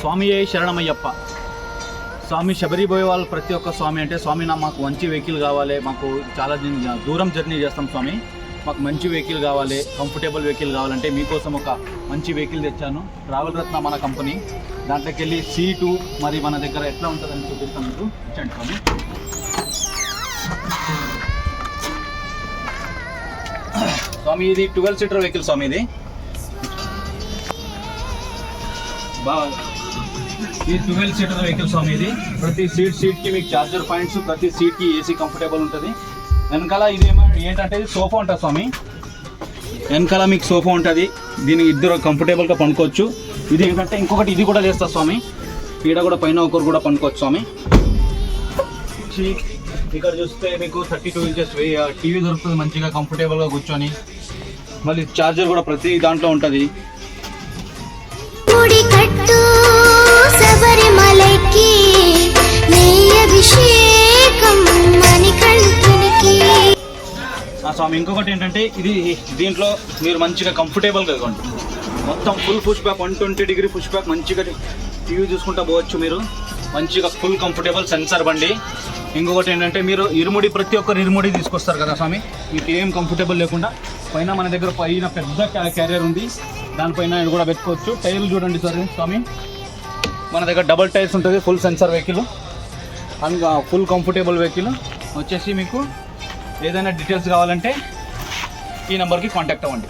స్వామి శరణమయ్యప్ప. స్వామి శబరి పోయే వాళ్ళు ప్రతి ఒక్క స్వామి అంటే స్వామి మాకు మంచి వెహికల్ కావాలి, మాకు చాలా దూరం జర్నీ చేస్తాం స్వామి, మాకు మంచి వెహికల్ కావాలి, కంఫర్టబుల్ వెహికల్ కావాలంటే మీకోసం ఒక మంచి వెహికల్ తెచ్చాను. ట్రావెల్ రత్న మన కంపెనీ. దాంట్లోకి వెళ్ళి సీటు మరి మన దగ్గర ఎట్లా ఉంటుందని చూపిస్తాం మీకు. ఇచ్చండి స్వామి. స్వామి ఇది 12 సీటర్ వెహికల్ స్వామి. ఇది ఇది 12 సీటర్ వెహికల్ స్వామి. ఇది ప్రతి సీట్కి మీకు చార్జర్ పాయింట్స్, ప్రతి సీట్కి ఏసీ కంఫర్టబుల్ ఉంటుంది. వెనకాల ఇది ఏంటంటే ఇది సోఫా ఉంటుంది స్వామి. వెనకాల మీకు సోఫా ఉంటుంది, దీనికి ఇద్దరు కంఫర్టబుల్గా పండుకోవచ్చు. ఇది ఏంటంటే ఇంకొకటి ఇది కూడా చేస్తా స్వామి, ఈడ కూడా పైన ఒకరు కూడా పండుకోవచ్చు స్వామి. ఇక్కడ చూస్తే మీకు 32 ఇంచెస్ టీవీ దొరుకుతుంది మంచిగా కంఫర్టబుల్గా కూర్చొని. మళ్ళీ చార్జర్ కూడా ప్రతి దాంట్లో ఉంటుంది. స్వామి ఇంకొకటి ఏంటంటే ఇది దీంట్లో మీరు మంచిగా కంఫర్టబుల్గా ఇవ్వండి. మొత్తం full push back 120 degree push back, మంచిగా టీవీ చూసుకుంటా పోవచ్చు మీరు. మంచిగా ఫుల్ కంఫర్టబుల్ సెన్సార్ బండి. ఇంకొకటి ఏంటంటే మీరు ఇరుముడి ప్రతి ఒక్కరు ఇరుముడి తీసుకొస్తారు కదా స్వామి, మీకు ఏం కంఫర్టబుల్ లేకుండా పైన మన దగ్గర పైన పెద్ద క్యారియర్ ఉంది, దానిపైన ఇది కూడా పెట్టుకోవచ్చు. టైర్లు చూడండి సార్ స్వామి, మన దగ్గర డబల్ టైర్స్ ఉంటుంది. Full sensor vehicle and full comfortable vehicle వచ్చేసి. మీకు ఏదైనా డీటెయిల్స్ కావాలంటే ఈ నెంబర్కి కాంటాక్ట్ అవ్వండి.